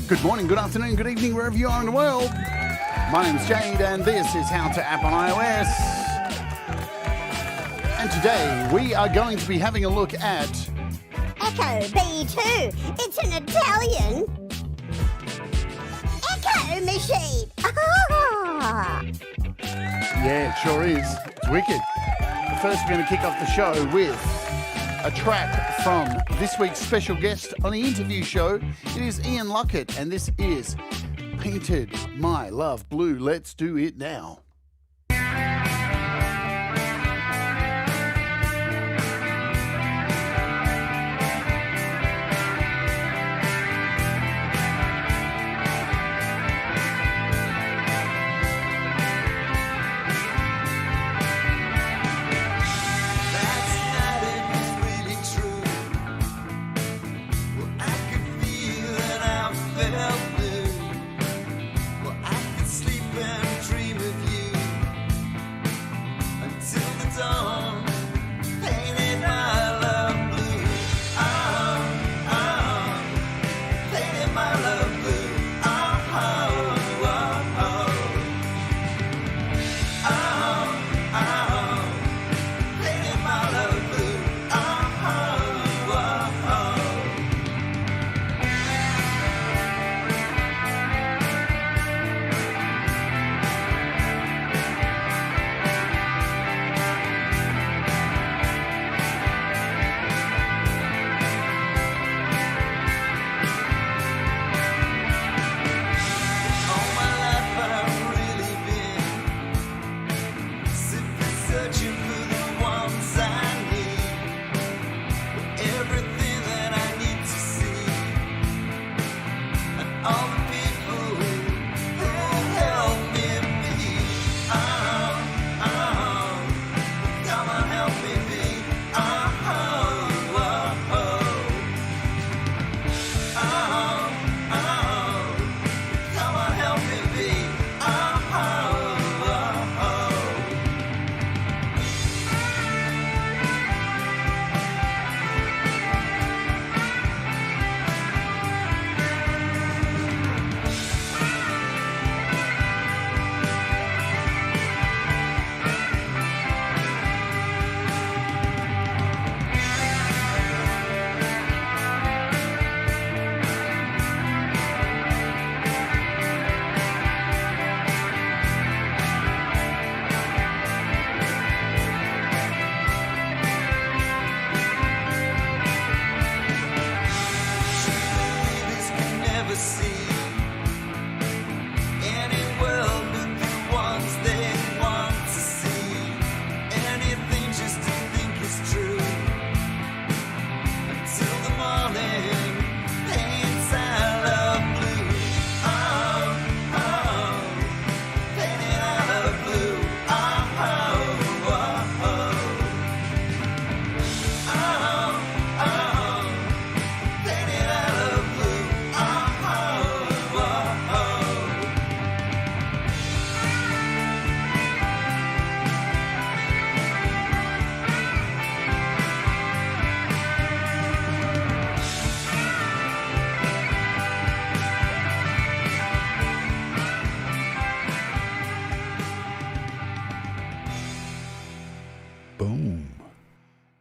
Good morning, good afternoon, good evening, wherever you are in the world. My name's Jade, and this is How to App on iOS. And today we are going to be having a look at Echo B2. It's an Italian echo machine. Yeah, it sure is. It's wicked. But first, we're going to kick off the show with a track from this week's special guest on the interview show. It is Ian Luckett, and this is Painted My Love Blue. Let's do it now.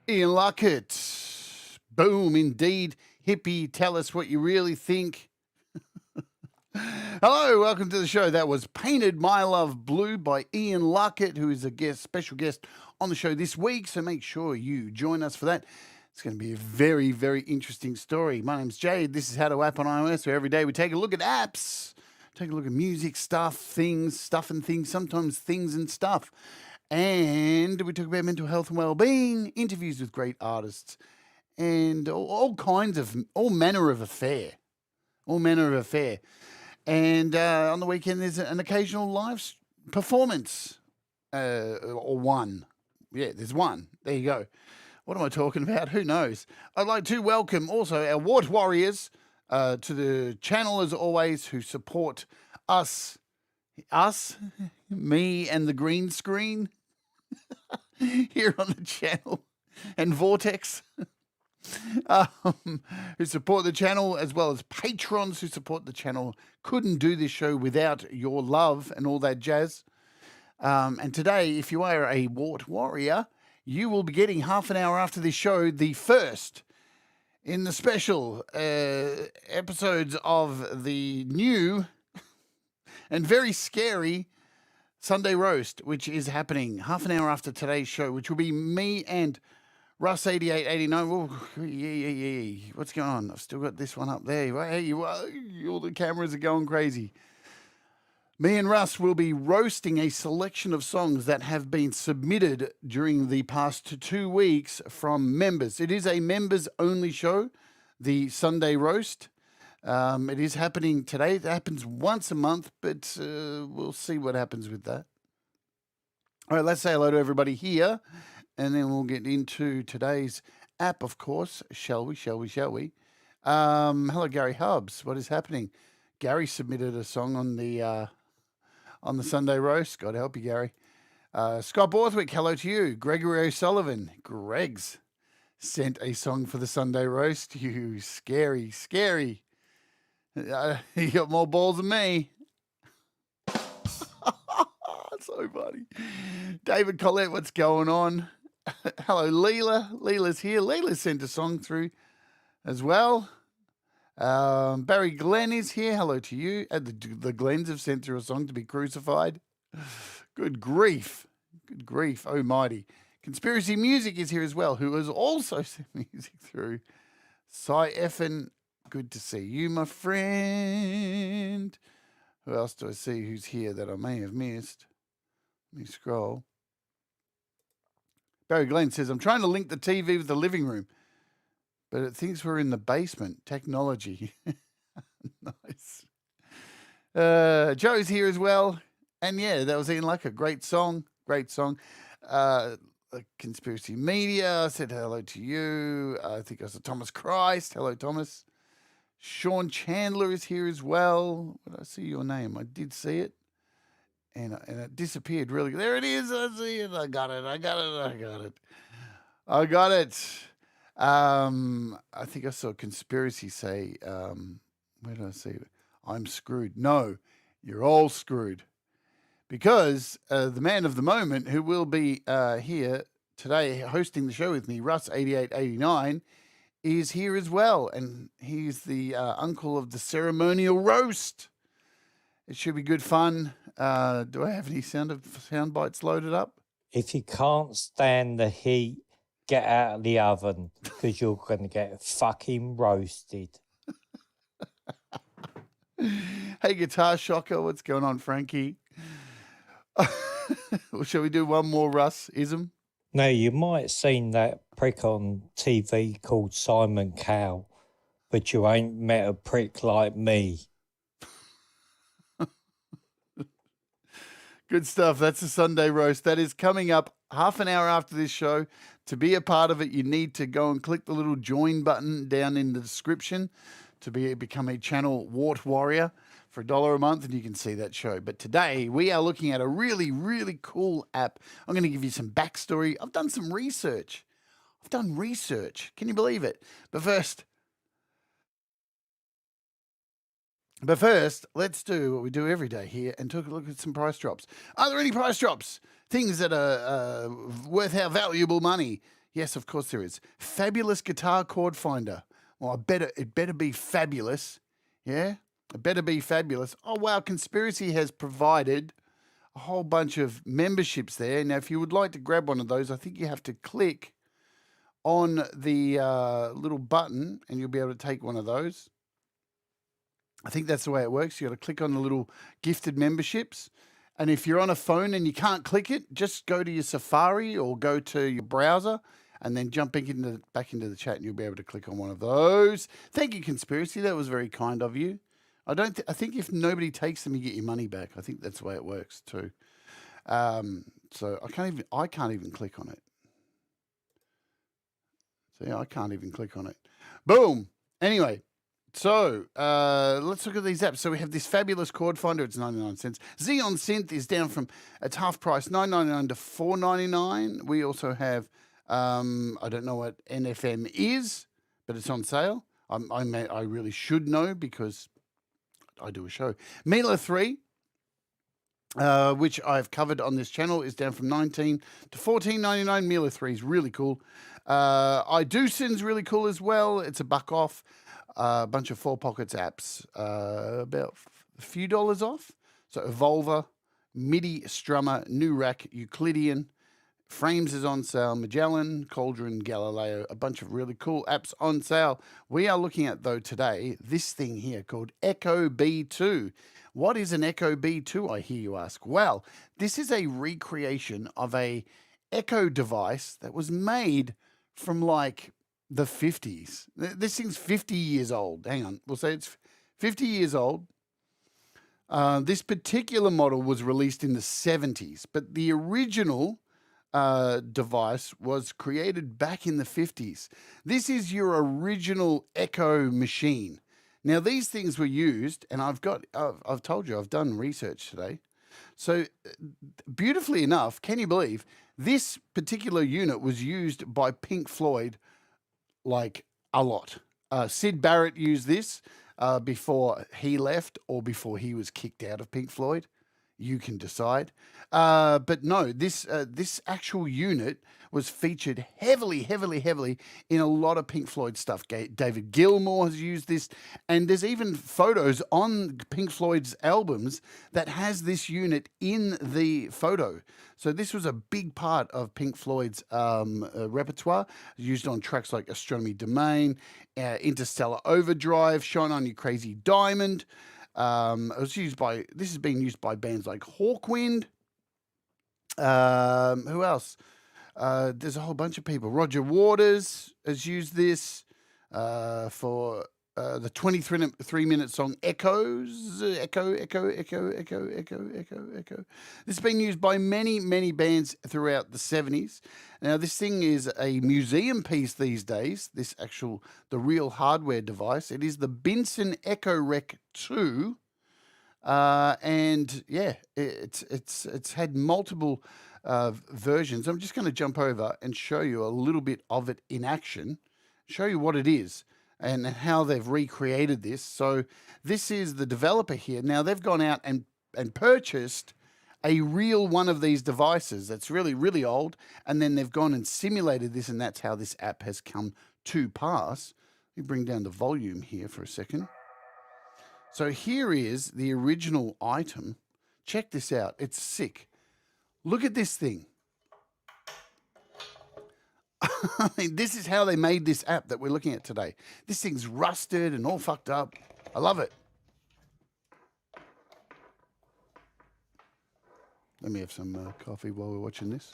Ian Luckett. Boom, indeed. Hippie, tell us what you really think. Hello, welcome to the show. That was Painted My Love Blue by Ian Luckett, who is a special guest on the show this week. So make sure you join us for that. It's going to be a very, very interesting story. My name's Jade. This is How to App on iOS, where every day we take a look at apps, take a look at music, stuff and things, sometimes things and stuff. And we talk about mental health and well-being, interviews with great artists, and all manner of affair. And on the weekend, there's an occasional live performance, or one. Yeah, there's one. There you go. What am I talking about? Who knows? I'd like to welcome also our Wart Warriors to the channel, as always, who support us, me and the green screen. here on the channel, and Vortex, who support the channel, as well as patrons who support the channel. Couldn't do this show without your love and all that jazz. And today, if you are a Wart Warrior, you will be getting half an hour after this show the first in the special episodes of the new and very scary Sunday Roast, which is happening half an hour after today's show, which will be me and Russ 8889. Oh, yeah. What's going on? I've still got this one up there. Hey, all the cameras are going crazy. Me and Russ will be roasting a selection of songs that have been submitted during the past 2 weeks from members. It is a members-only show, the Sunday Roast. It is happening today. It happens once a month, but we'll see what happens with that. All right, let's say hello to everybody here, and then we'll get into today's app, of course. Shall we? Hello, Gary Hubbs. What is happening? Gary submitted a song on the Sunday Roast. God help you, Gary. Scott Borthwick, hello to you. Gregory O'Sullivan. Greg's sent a song for the Sunday Roast. You scary. You got more balls than me. So funny. David Collette, what's going on? Hello, Leela. Leela's here. Leela sent a song through as well. Barry Glenn is here. Hello to you. The Glens have sent through a song to be crucified. Good grief. Oh, mighty. Conspiracy Music is here as well, who has also sent music through. Cy Effin, good to see you, my friend. Who else do I see who's here that I may have missed? Let me scroll. Barry Glenn says, I'm trying to link the TV with the living room, but it thinks we're in the basement. Technology. Nice. Joe's here as well. And yeah, that was Ian Lucker. Great song. Conspiracy Media said hello to you. I think I saw Thomas Christ. Hello, Thomas. Sean Chandler is here as well. Did I see your name? I did see it. And it disappeared really. There it is. I see it. I got it. I think I saw Conspiracy say, where did I see it? I'm screwed. No, you're all screwed. Because the man of the moment, who will be here today hosting the show with me, Russ 8889, is here as well. And he's the uncle of the ceremonial roast. It should be good fun. Do I have any sound bites loaded up? If you can't stand the heat, get out of the oven, because you're going to get fucking roasted. Hey, Guitar Shocker, what's going on, Frankie? Well, shall we do one more Russ-ism? Now, you might have seen that prick on TV called Simon Cowell, but you ain't met a prick like me. Good stuff. That's a Sunday Roast. That is coming up half an hour after this show. To be a part of it, you need to go and click the little join button down in the description to become a channel Wart Warrior for $1 a month, and you can see that show. But today, we are looking at a really, really cool app. I'm going to give you some backstory. I've done some research. Can you believe it? But first, let's do what we do every day here and take a look at some price drops. Are there any price drops? Things that are worth our valuable money? Yes, of course there is. Fabulous guitar chord finder. Well, it better be fabulous. Yeah, it better be fabulous. Oh, wow, Conspiracy has provided a whole bunch of memberships there. Now, if you would like to grab one of those, I think you have to click on the little button and you'll be able to take one of those. I think that's the way it works. You got to click on the little gifted memberships. And if you're on a phone and you can't click it, just go to your Safari or go to your browser and then jump back into the chat and you'll be able to click on one of those. Thank you, Conspiracy. That was very kind of you. I think if nobody takes them, you get your money back. I think that's the way it works too. So I can't even click on it. See, I can't even click on it. Boom. Anyway, So let's look at these apps. So we have this fabulous Chord Finder. It's 99 cents. Xeon Synth is down from its half price, $9.99 to $4.99. We also have, I don't know what NFM is, but it's on sale. I really should know because I do a show. Mila 3, which I've covered on this channel, is down from $19 to $14.99. Mila 3 is really cool. iDoSyn's really cool as well. It's $1 off. A bunch of 4Pockets apps, about a few dollars off. So Evolver, MIDI Strummer, New Rack, Euclidean, Frames is on sale, Magellan, Cauldron, Galileo, a bunch of really cool apps on sale. We are looking at, though, today, this thing here called Echo B2. What is an Echo B2, I hear you ask? Well, this is a recreation of a Echo device that was made from, like, the 50s. This thing's 50 years old. Hang on, we'll say it's 50 years old. This particular model was released in the 70s, but the original device was created back in the 50s. This is your original Echo machine. Now, these things were used, and I've told you, I've done research today. So beautifully enough, can you believe this particular unit was used by Pink Floyd like a lot. Syd Barrett used this before he left or before he was kicked out of Pink Floyd. You can decide. But no, this actual unit was featured heavily in a lot of Pink Floyd stuff. David Gilmour has used this, and there's even photos on Pink Floyd's albums that has this unit in the photo. So this was a big part of Pink Floyd's repertoire, used on tracks like Astronomy Domain, Interstellar Overdrive, Shine On You Crazy Diamond. This has been used by bands like Hawkwind. Who else? There's a whole bunch of people. Roger Waters has used this for the 23-minute song Echoes. Echo. This has been used by many bands throughout the 70s. Now, this thing is a museum piece these days, the real hardware device. It is the Binson Echorec 2. And yeah, it's had multiple versions. I'm just going to jump over and show you a little bit of it in action, show you what it is and how they've recreated this. So this is the developer here. Now they've gone out and purchased a real one of these devices that's really old, and then they've gone and simulated this, and that's how this app has come to pass. Let me bring down the volume here for a second. So here is the original item. Check this out. It's sick. Look at this thing. I mean, this is how they made this app that we're looking at today. This thing's rusted and all fucked up. I love it. Let me have some coffee while we're watching this.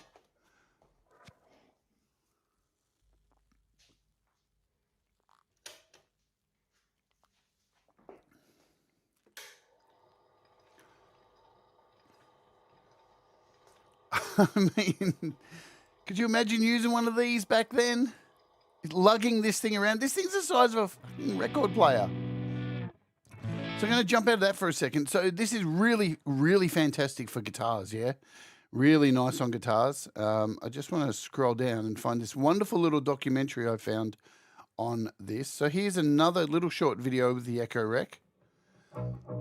I mean, could you imagine using one of these back then? Lugging this thing around. This thing's the size of a fucking record player. So I'm going to jump out of that for a second. So this is really fantastic for guitars, yeah? Really nice on guitars. I just want to scroll down and find this wonderful little documentary I found on this. So here's another little short video of the Echorec.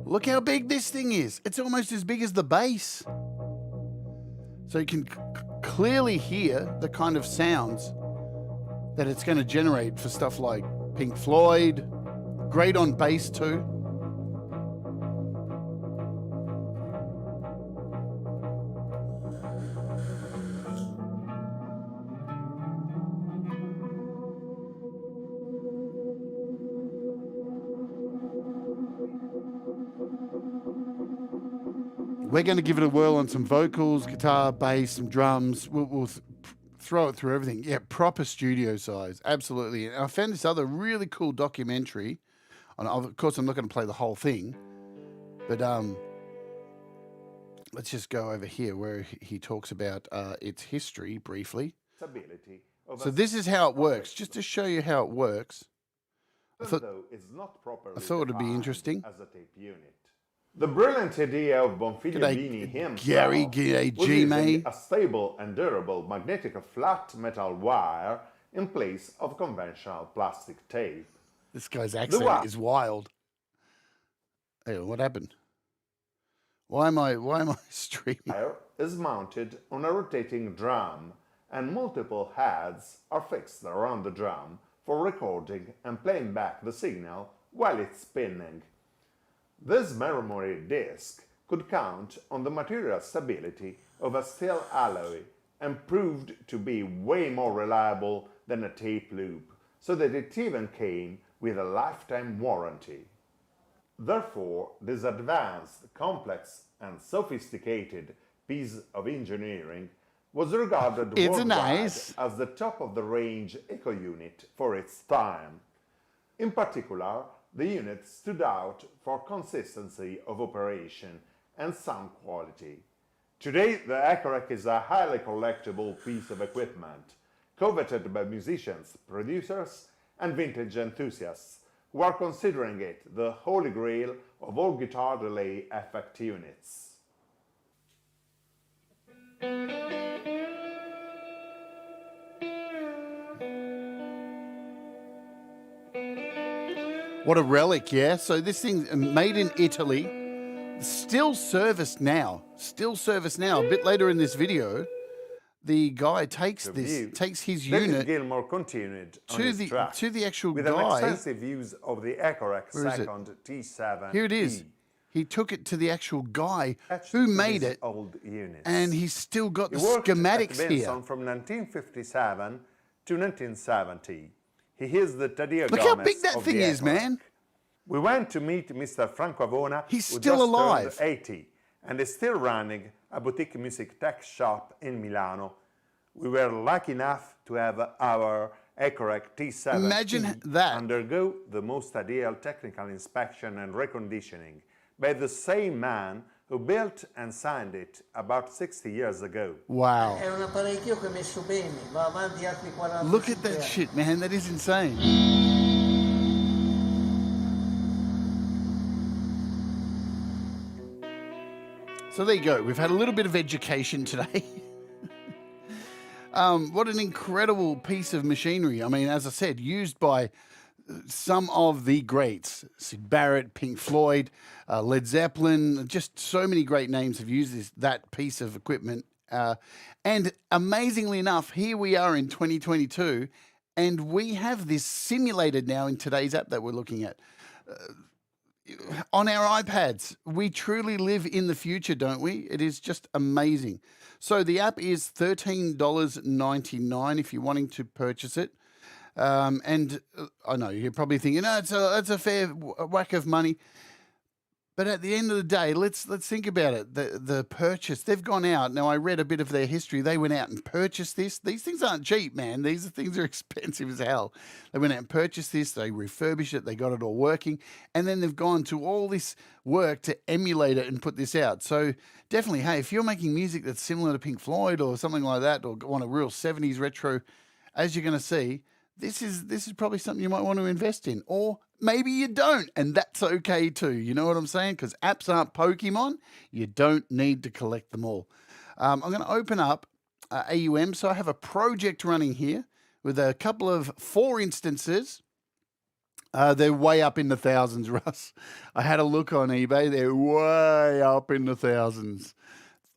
Look how big this thing is. It's almost as big as the bass. So you can clearly hear the kind of sounds that it's going to generate for stuff like Pink Floyd. Great on bass too. We're going to give it a whirl on some vocals, guitar, bass, some drums. We'll throw it through everything. Yeah, proper studio size. Absolutely. And I found this other really cool documentary. And of course, I'm not going to play the whole thing. But let's just go over here where he talks about its history briefly. So this is how it works. Just to show you how it works. though it's not properly I thought it'd be defined interesting. as a tape unit. The brilliant idea of Bonfiglio Bini himself Gary, g'day, was G-May. using a stable and durable magnetic flat metal wire in place of conventional plastic tape. This guy's accent is wild. Hey, what happened? Why am I streaming? Wire is mounted on a rotating drum, and multiple heads are fixed around the drum for recording and playing back the signal while it's spinning. This memory disk could count on the material stability of a steel alloy and proved to be way more reliable than a tape loop, so that it even came with a lifetime warranty. Therefore, this advanced, complex, and sophisticated piece of engineering was regarded worldwide as the top-of-the-range echo unit for its time. In particular, the unit stood out for consistency of operation and sound quality. Today, the Echorec is a highly collectible piece of equipment, coveted by musicians, producers, and vintage enthusiasts, who are considering it the holy grail of all guitar delay effect units. What a relic, yeah? So this thing, made in Italy, still serviced now. Still serviced now. A bit later in this video, the guy takes his unit Gilmour continued to the actual with guy. an extensive use of the Echorec second T7. Here it is. He took it to the actual guy who made it, old units. and he's still got the He schematics worked at here. Binson from 1957 to 1970. He is the Taddeo Look how big that thing is, man. We went to meet Mr. Franco Avona, He's who still just alive. turned 80 and is still running a boutique music tech shop in Milano. We were lucky enough to have our Echorec T7 Imagine that. undergo the most ideal technical inspection and reconditioning by the same man who built and signed it about 60 years ago. Wow. È un apparecchio che messo bene, va avanti altri 40. Look at that shit, man. That is insane. So there you go. We've had a little bit of education today. What an incredible piece of machinery. I mean, as I said, used by some of the greats. Syd Barrett, Pink Floyd, Led Zeppelin, just so many great names have used that piece of equipment. And amazingly enough, here we are in 2022, and we have this simulated now in today's app that we're looking at. On our iPads, we truly live in the future, don't we? It is just amazing. So the app is $13.99 if you're wanting to purchase it. And I know you're probably thinking, no, it's a fair whack of money. But at the end of the day, let's think about it. The purchase, they've gone out. Now, I read a bit of their history. They went out and purchased this. These things aren't cheap, man. These things are expensive as hell. They went out and purchased this. They refurbished it. They got it all working. And then they've gone to all this work to emulate it and put this out. So definitely, hey, if you're making music that's similar to Pink Floyd or something like that, or want a real 70s retro, as you're going to see, this is probably something you might want to invest in, or maybe you don't, and that's okay too. You know what I'm saying? Because apps aren't Pokemon. You don't need to collect them all. I'm going to open up AUM. So I have a project running here with a couple of 4 instances. They're way up in the thousands, Russ. I had a look on eBay. They're way up in the thousands,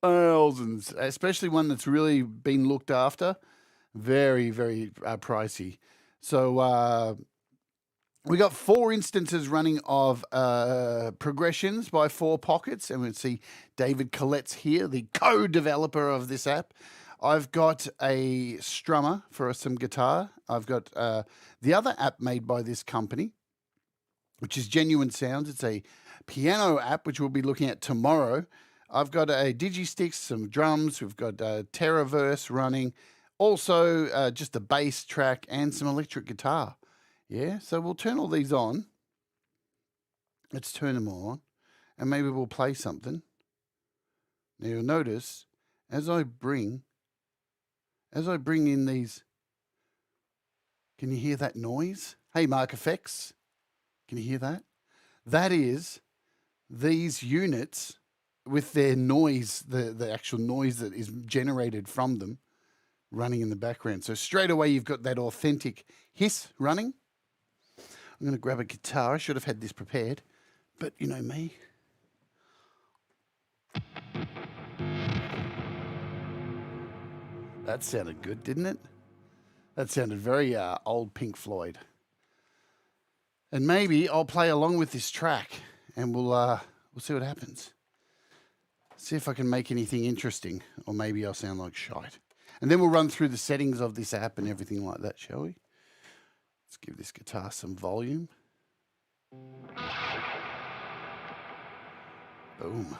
especially one that's really been looked after. Very, very pricey. So we got 4 instances running of progressions by 4 pockets, and we'll see David Collette's here, the co-developer of this app. I've got a strummer for some guitar. I've got the other app made by this company, which is Genuine Sounds. It's a piano app, which we'll be looking at tomorrow. I've got a Digisticks, some drums. We've got Terraverse running. Also, just a bass track and some electric guitar. Yeah, so we'll turn all these on. Let's turn them all on, and maybe we'll play something. Now you'll notice as I bring in these, can you hear that noise? Hey, Mark Effects, Can you hear that? That is these units with their noise, the actual noise that is generated from them running in the background. So straight away you've got that authentic hiss running. I'm going to grab a guitar. I should have had this prepared, but you know me. That sounded good, didn't it? That sounded very old Pink Floyd. And maybe I'll play along with this track and we'll see what happens. See if I can make anything interesting, or maybe I'll sound like shite. And then we'll run through the settings of this app and everything like that, shall we? Let's give this guitar some volume. Boom.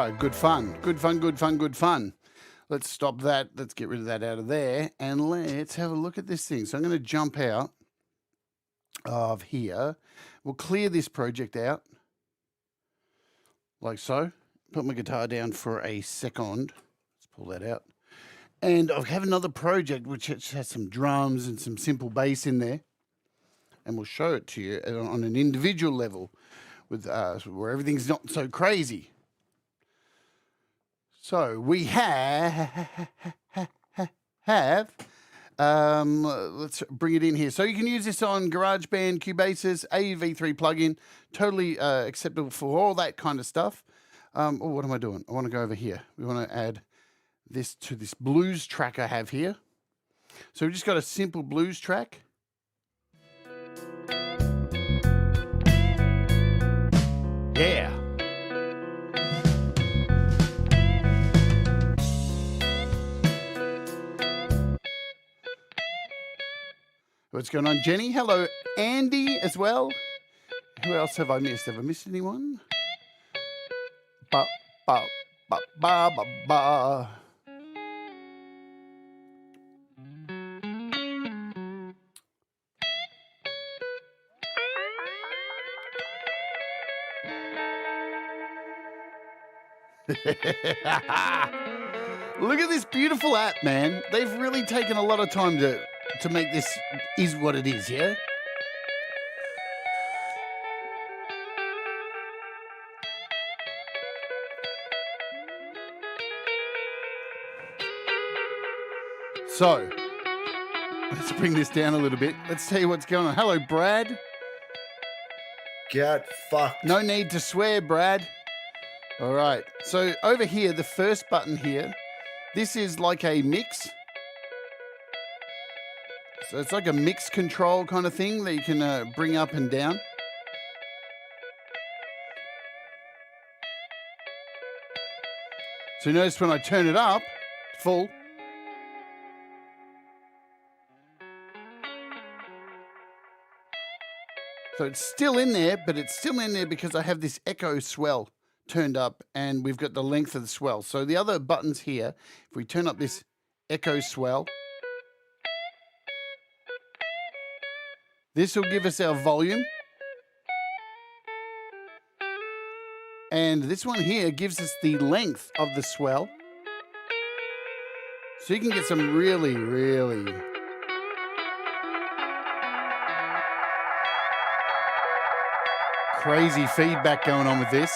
Oh, good fun. Good fun, good fun, good fun. Let's stop that. Let's get rid of that out of there. And let's have a look at this thing. So I'm going to jump out of here. We'll clear this project out. Like so. Put my guitar down for a second. Let's pull that out. And I have another project which has some drums and some simple bass in there. And we'll show it to you on an individual level with where everything's not so crazy. So we have let's bring it in here. So you can use this on GarageBand, Cubase, AUv3 Plugin, totally acceptable for all that kind of stuff. Oh, what am I doing? I want to go over here. We want to add this to this blues track I have here. So we've just got a simple blues track. Yeah. What's going on, Jenny? Hello, Andy, as well. Who else have I missed? Have I missed anyone? Ba, ba, ba, ba, ba, ba. Look at this beautiful app, man. They've really taken a lot of time to make this is what it is, yeah? So, let's bring this down a little bit. Let's tell you what's going on. Hello, Brad. Get fucked. No need to swear, Brad. All right. So over here, the first button here, this is like a mix. So it's like a mix control kind of thing that you can bring up and down. So notice when I turn it up, full. So it's still in there, but it's still in there because I have this echo swell turned up and we've got the length of the swell. So the other buttons here, if we turn up this echo swell, this will give us our volume. And this one here gives us the length of the swell. So you can get some really, really crazy feedback going on with this.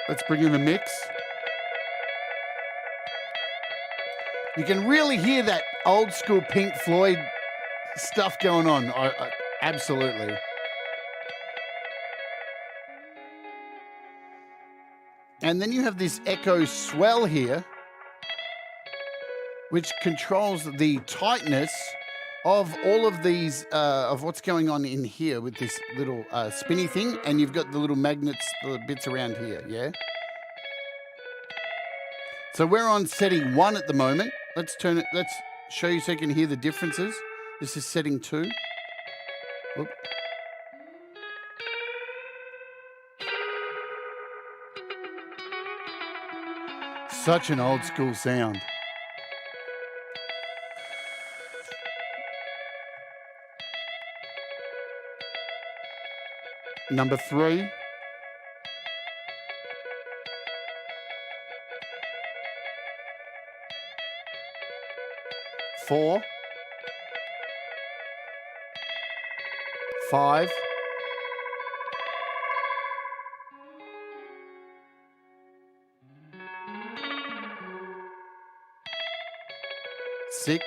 Let's bring in the mix. You can really hear that old school Pink Floyd stuff going on. Absolutely. And then you have this echo swell here, which controls the tightness of all of these, of what's going on in here with this little spinny thing. And you've got the little magnets, the bits around here, yeah? So we're on setting 1 at the moment. Let's turn it, let's show you so you can hear the differences. This is setting 2. Whoop. Such an old school sound. Number 3. Four, 5, 6.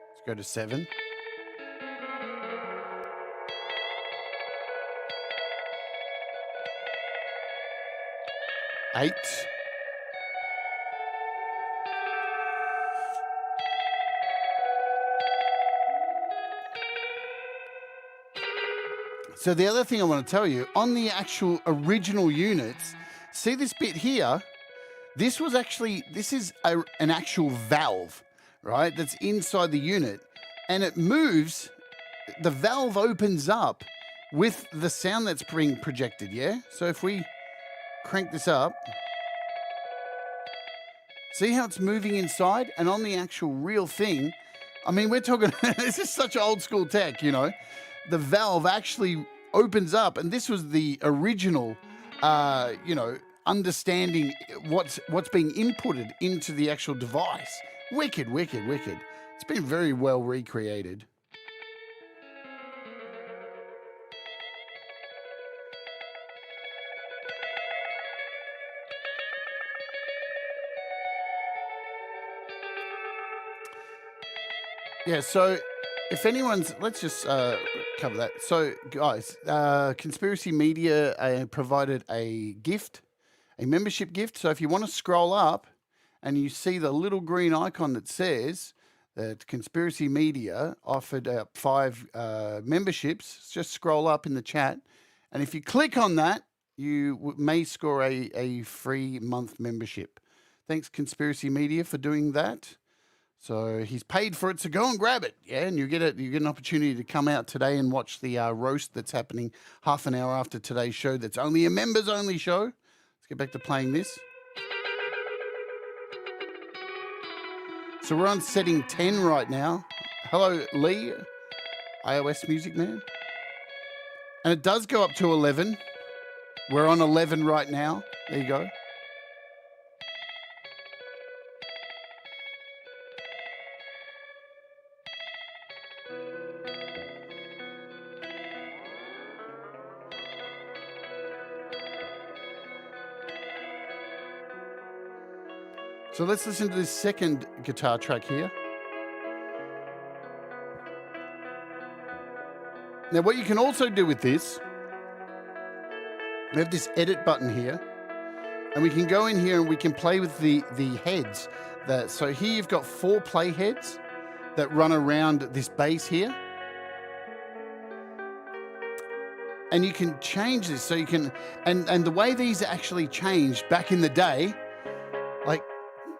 Let's go to 7. 8. So the other thing I want to tell you, on the actual original units, see this bit here? This is an actual valve, right, that's inside the unit, and it moves. The valve opens up with the sound that's being projected, yeah? So if we crank this up, see how it's moving inside? And on the actual real thing, I mean, we're talking, this is such old school tech, you know? The valve actually opens up, and this was the original, you know, understanding what's being inputted into the actual device. Wicked, wicked, wicked. It's been very well recreated. Yeah, so if anyone's, let's just cover that. So, guys, Conspiracy Media provided a gift, a membership gift. So if you want to scroll up and you see the little green icon that says that Conspiracy Media offered 5 memberships, just scroll up in the chat. And if you click on that, you may score a free month membership. Thanks, Conspiracy Media, for doing that. So he's paid for it, so go and grab it, yeah. And you get an opportunity to come out today and watch the roast that's happening half an hour after today's show. That's only a members-only show. Let's get back to playing this. So we're on setting 10 right now. Hello, Lee, iOS Music Man. And it does go up to 11. We're on 11 right now. There you go. So let's listen to this second guitar track here. Now, what you can also do with this, we have this edit button here, and we can go in here and we can play with the heads. So here you've got 4 play heads that run around this bass here. And you can change this, so you can, and the way these actually changed back in the day, like,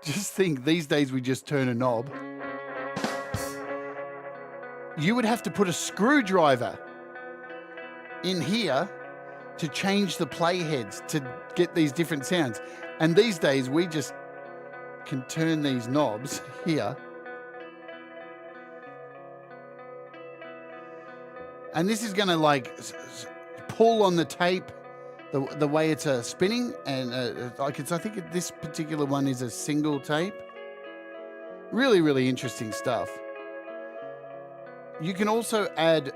just think these days we just turn a knob. You would have to put a screwdriver in here to change the play heads to get these different sounds. And these days we just can turn these knobs here. And this is going to like pull on the tape the way it's spinning, and I think this particular one is a single tape. Really, really interesting stuff. You can also add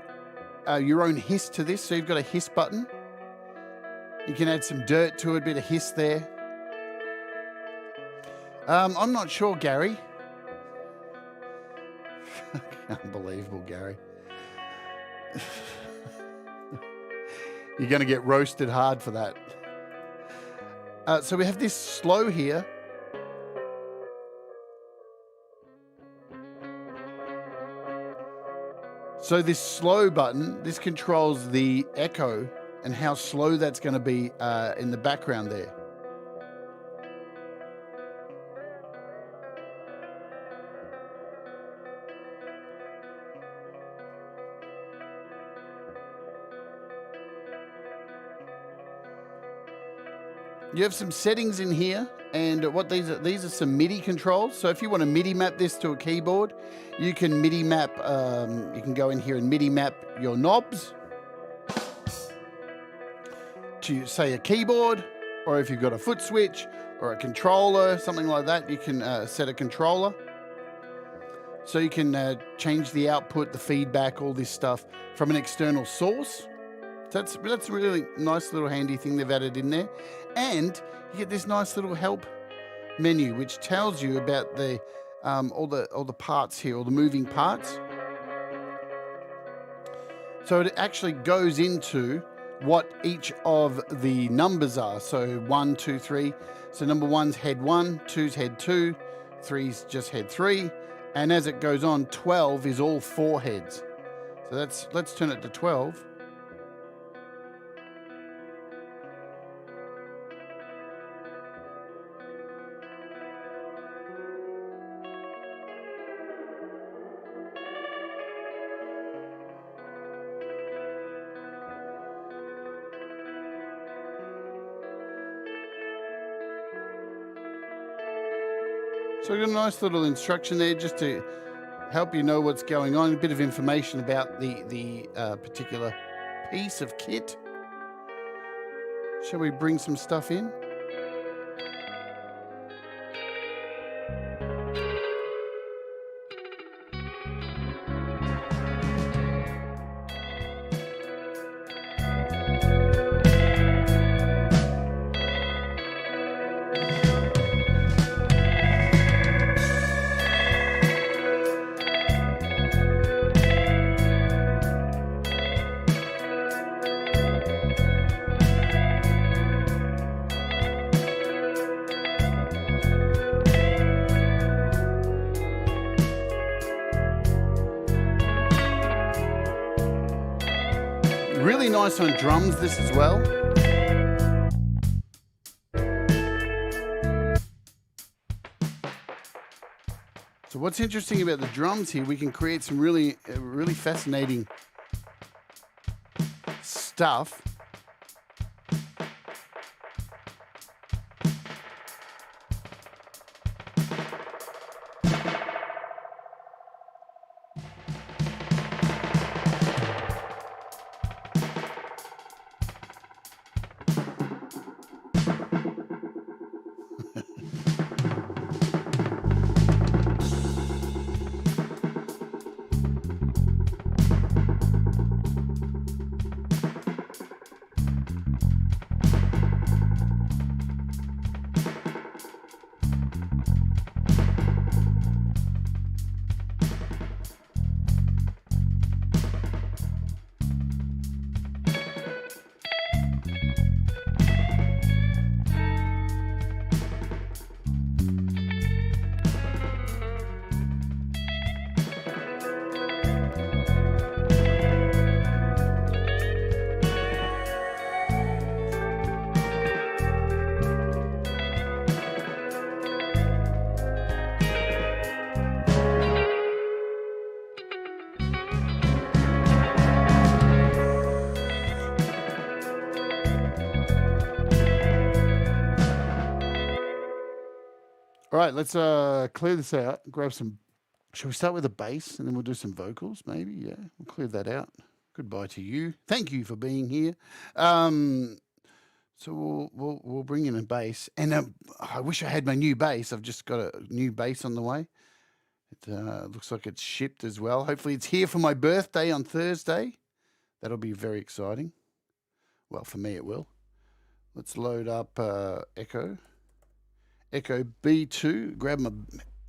your own hiss to this. So you've got a hiss button. You can add some dirt to it, a bit of hiss there. I'm not sure, Gary. Unbelievable, Gary. You're going to get roasted hard for that. So we have this slow here. So this slow button, this controls the echo and how slow that's going to be in the background there. You have some settings in here, and what these are some MIDI controls. So if you want to MIDI map this to a keyboard, you can MIDI map, you can go in here and MIDI map your knobs to, say, a keyboard, or if you've got a foot switch or a controller, something like that, you can set a controller. So you can change the output, the feedback, all this stuff from an external source. So that's a really nice little handy thing they've added in there. And you get this nice little help menu, which tells you about the all the parts here, all the moving parts. So it actually goes into what each of the numbers are. So 1, 2, 3. So number 1's head 1, 2's head 2, 3's just head 3. And as it goes on, 12 is all 4 heads. So let's turn it to 12. So we've got a nice little instruction there just to help you know what's going on, a bit of information about the particular piece of kit. Shall we bring some stuff in? Really nice on drums, this as well. So what's interesting about the drums here, we can create some really fascinating stuff. All right, let's clear this out. Grab some. Shall we start with the bass and then we'll do some vocals? Maybe, yeah. We'll clear that out. Goodbye to you. Thank you for being here. So we'll bring in a bass, and I wish I had my new bass. I've just got a new bass on the way. It looks like it's shipped as well. Hopefully, it's here for my birthday on Thursday. That'll be very exciting. Well, for me, it will. Let's load up Echo B2. Grab my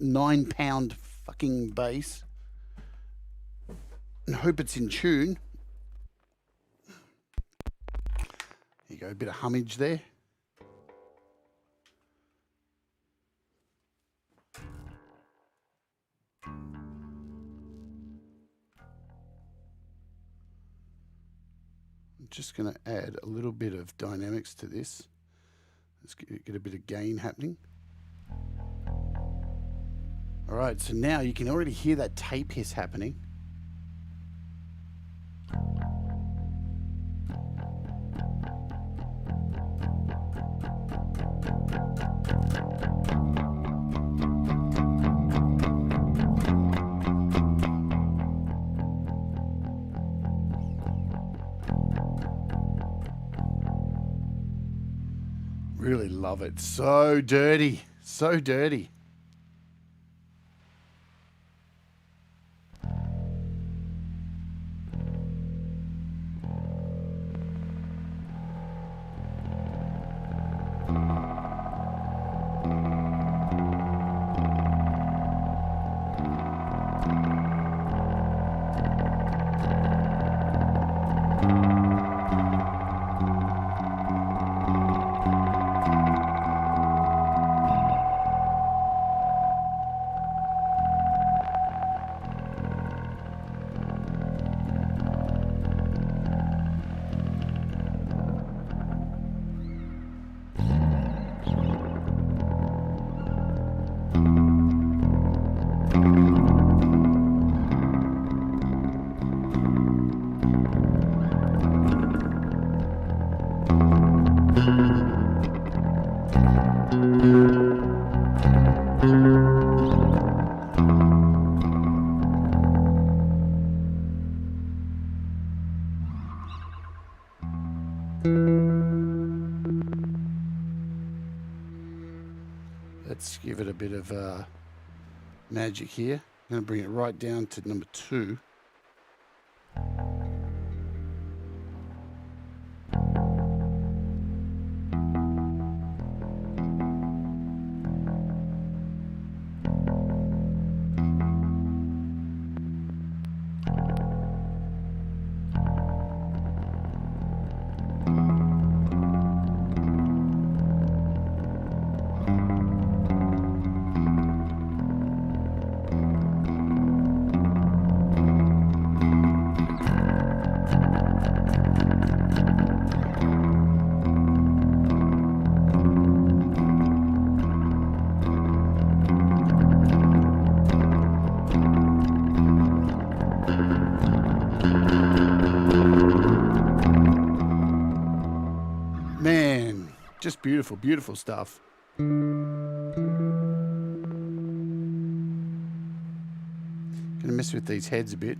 9-pound fucking bass and hope it's in tune. There you go, a bit of hummage there. I'm just going to add a little bit of dynamics to this. Let's get a bit of gain happening. All right, so now you can already hear that tape hiss happening. Really love it. So dirty. So dirty. let's give it a bit of magic here. I'm going to bring it right down to number 2. Man, just beautiful, beautiful stuff. Gonna mess with these heads a bit.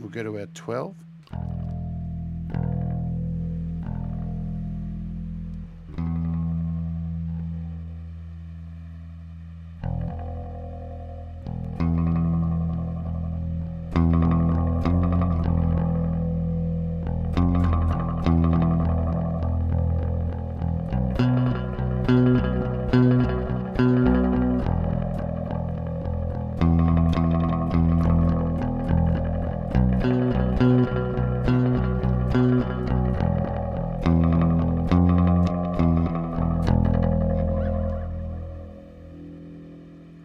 We'll go to our 12.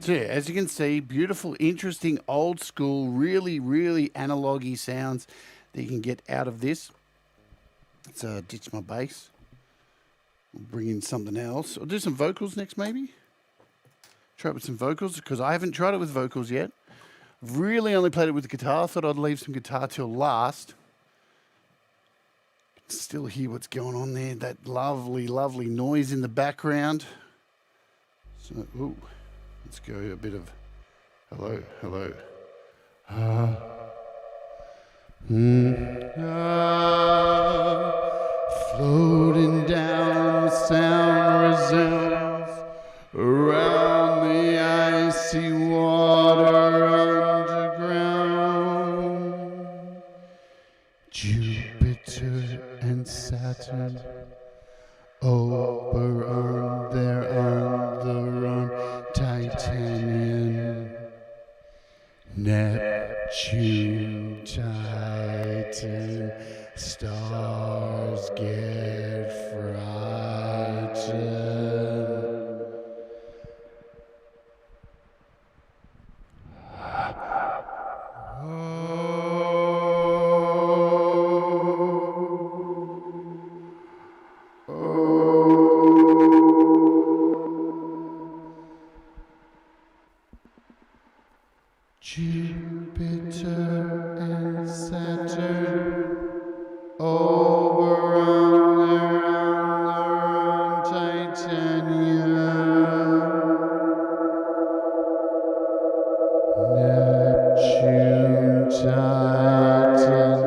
So yeah, as you can see, beautiful, interesting, old school, really, really analogy sounds that you can get out of this. Let's ditch my bass. We'll bring in something else. I'll do some vocals next, maybe. Try it with some vocals, because I haven't tried it with vocals yet. I've really only played it with the guitar. I thought I'd leave some guitar till last. Still hear what's going on there. That lovely, lovely noise in the background. So, ooh. Let's go a bit of hello, hello. Floating down, the sound resounds around the icy water underground. Jupiter and Saturn over on there on the run. Titanian, Neptune, Titan, stars get frightened. Jupiter and Saturn over on Titania. Neptune, Titan,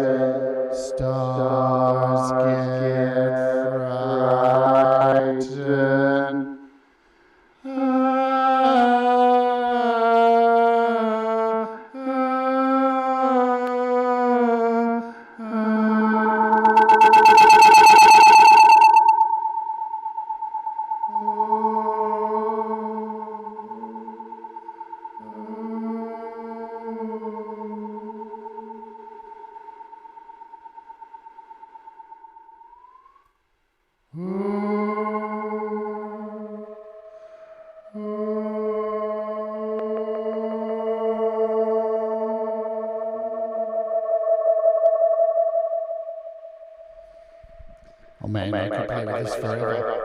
stars get frightened. Oh man, I could play with this forever.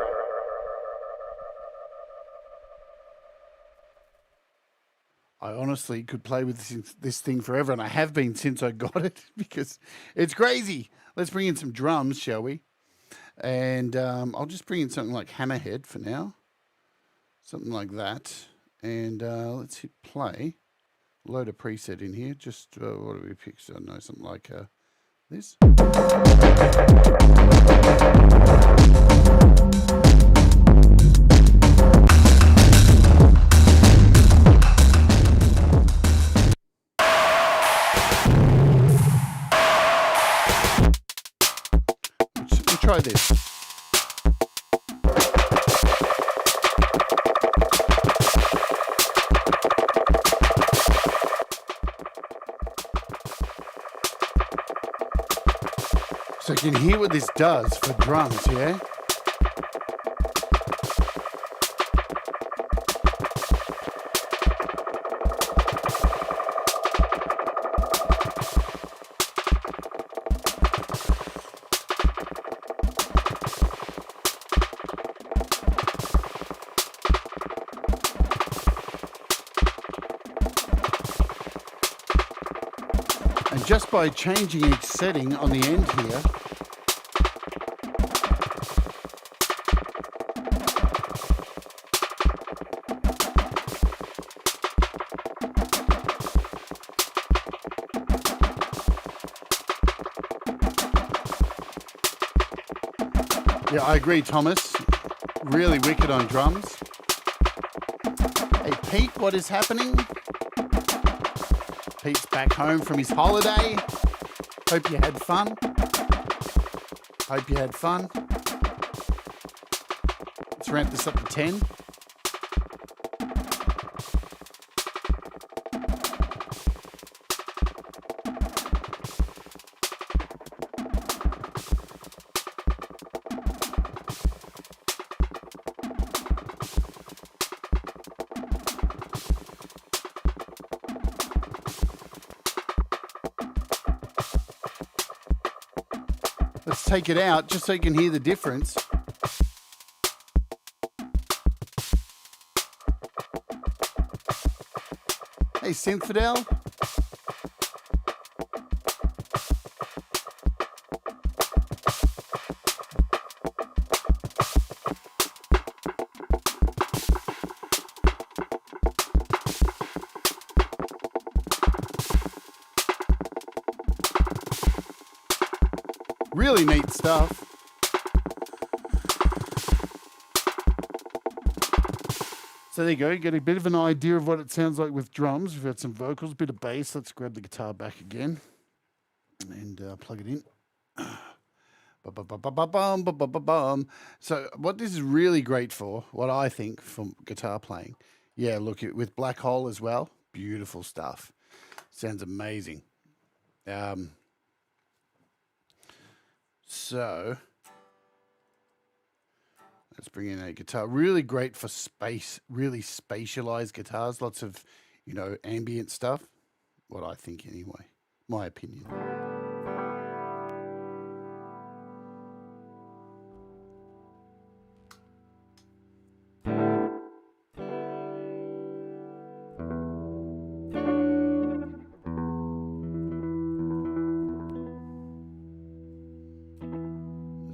I honestly could play with this thing forever, and I have been since I got it, because it's crazy. Let's bring in some drums, shall we? And I'll just bring in something like Hammerhead for now. Something like that. And let's hit play. Load a preset in here. Just, what do we pick? So I know, something like this. try this. So you can hear what this does for drums, yeah? And just by changing each setting on the end here, yeah, I agree, Thomas. Really wicked on drums. Hey, Pete, what is happening? Pete's back home from his holiday. Hope you had fun. Hope you had fun. Let's ramp this up to 10. Let's take it out just so you can hear the difference. Hey, Synthfidel. Really neat stuff. So there you go. You get a bit of an idea of what it sounds like with drums. We've got some vocals, a bit of bass. Let's grab the guitar back again and plug it in. So what this is really great for, what I think from guitar playing, yeah, look, with Black Hole as well, beautiful stuff. Sounds amazing. So let's bring in a guitar. Really great for space, really spatialized guitars. Lots of, you know, ambient stuff. What I think anyway, my opinion.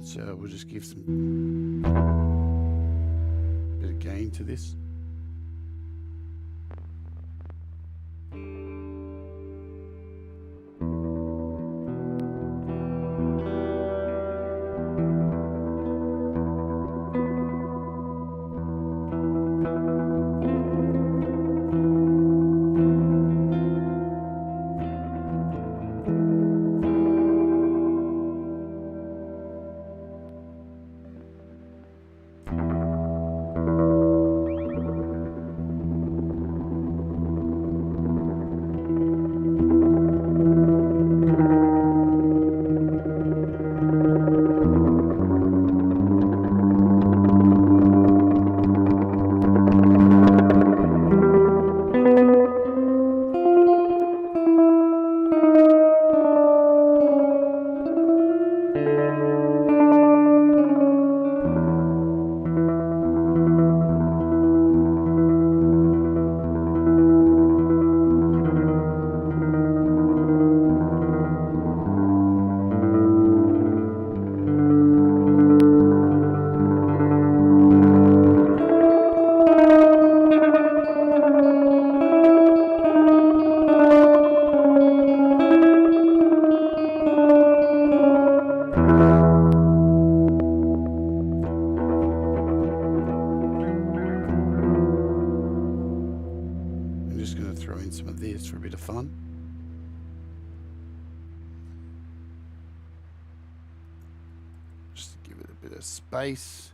So we'll just give some bit of gain to this. Just to give it a bit of space.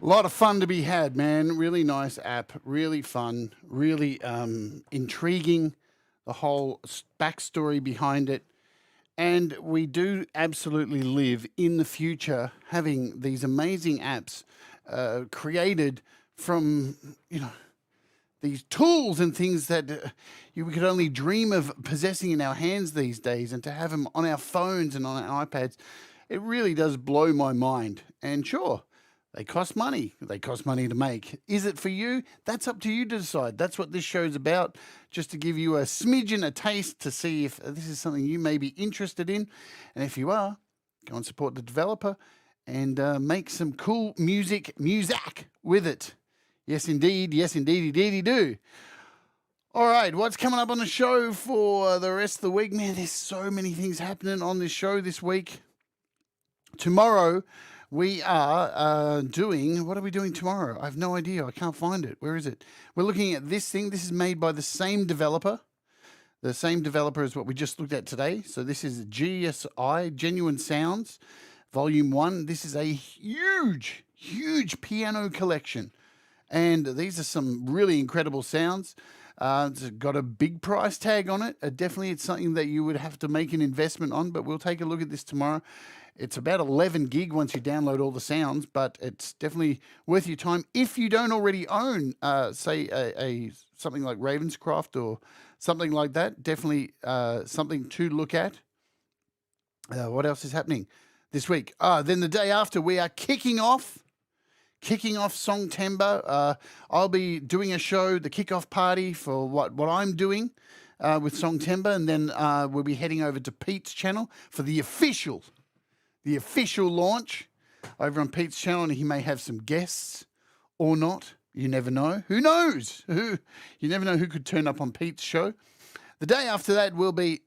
A lot of fun to be had, man. Really nice app, really fun, really intriguing, the whole backstory behind it. And we do absolutely live in the future having these amazing apps created from, these tools and things that we could only dream of possessing in our hands these days, and to have them on our phones and on our iPads, it really does blow my mind. And sure, they cost money. They cost money to make. Is it for you? That's up to you to decide. That's what this show's about, just to give you a smidgen, a taste, to see if this is something you may be interested in. And if you are, go and support the developer and make some cool music with it. Yes, indeed. Yes, indeed, do. All right, what's coming up on the show for the rest of the week? Man, there's so many things happening on this show this week. Tomorrow, we are doing... What are we doing tomorrow? I have no idea. I can't find it. Where is it? We're looking at this thing. This is made by the same developer. The same developer as what we just looked at today. So this is GSi, Genuine Sounds, Volume 1. This is a huge, huge piano collection. And these are some really incredible sounds. It's got a big price tag on it. Definitely it's something that you would have to make an investment on, but we'll take a look at this tomorrow. It's about 11 gig once you download all the sounds, but it's definitely worth your time. If you don't already own, say, a something like Ravenscroft or something like that, definitely something to look at. What else is happening this week? Then the day after, we are kicking off Songtember. I'll be doing a show, the kickoff party for what I'm doing with Songtember, and then we'll be heading over to Pete's channel for the official launch over on Pete's channel, and he may have some guests or not. You never know. Who knows? You never know who could turn up on Pete's show. The day after that will be,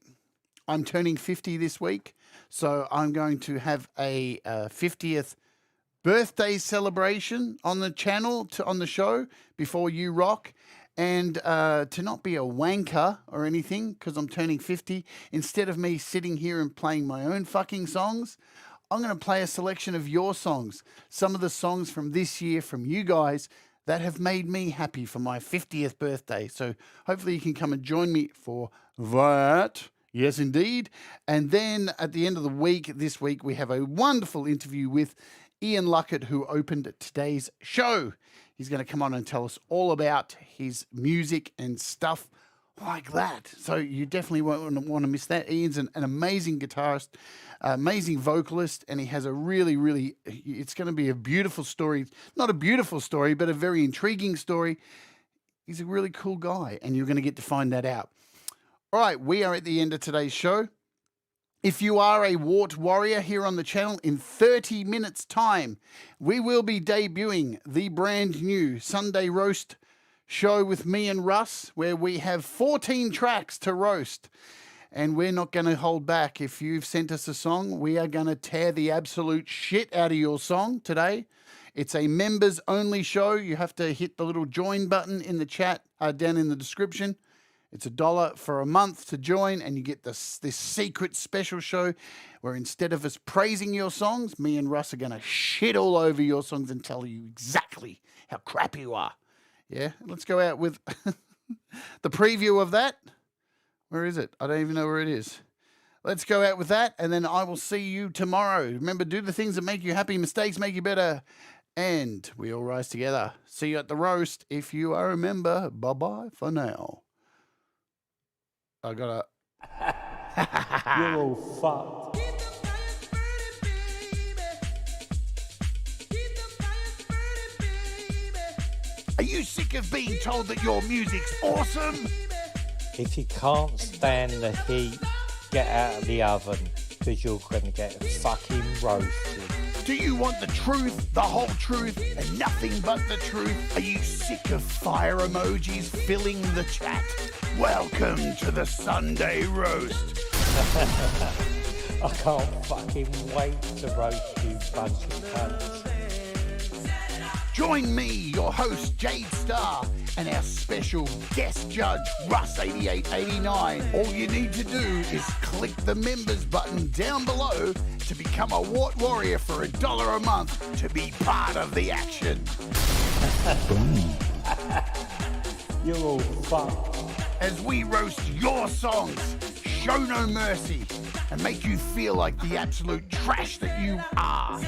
I'm turning 50 this week, so I'm going to have a 50th birthday celebration on the channel, on the show, before you rock. And to not be a wanker or anything, because I'm turning 50, instead of me sitting here and playing my own fucking songs, I'm going to play a selection of your songs. Some of the songs from this year from you guys that have made me happy for my 50th birthday. So hopefully you can come and join me for that. Yes, indeed. And then at the end of the week, this week, we have a wonderful interview with Ian Luckett, who opened today's show. He's going to come on and tell us all about his music and stuff like that. So you definitely won't want to miss that. Ian's an amazing guitarist, amazing vocalist, and he has a really, really, it's going to be a beautiful story. Not a beautiful story, but a very intriguing story. He's a really cool guy, and you're going to get to find that out. All right, we are at the end of today's show. If you are a Wart Warrior here on the channel, in 30 minutes' time, we will be debuting the brand new Sunday Roast show with me and Russ, where we have 14 tracks to roast. And we're not going to hold back. If you've sent us a song, we are going to tear the absolute shit out of your song today. It's a members-only show. You have to hit the little join button in the chat down in the description. It's $1 for a month to join, and you get this secret special show where instead of us praising your songs, me and Russ are going to shit all over your songs and tell you exactly how crap you are. Yeah, let's go out with the preview of that. Where is it? I don't even know where it is. Let's go out with that, and then I will see you tomorrow. Remember, do the things that make you happy. Mistakes make you better, and we all rise together. See you at the roast if you are a member. Bye-bye for now. I got to... You're all fucked. Are you sick of being told that your music's awesome? If you can't stand the heat, get out of the oven, because you're going to get fucking roasted. Do you want the truth, the whole truth, and nothing but the truth? Are you sick of fire emojis filling the chat? Welcome to the Sunday Roast. I can't fucking wait to roast you bunch of cunts. Join me, your host, Jade Starr, and our special guest judge, Russ8889. All you need to do is click the members button down below to become a Wart Warrior for $1 a month to be part of the action. You're all fucked. As we roast your songs, show no mercy, and make you feel like the absolute trash that you are.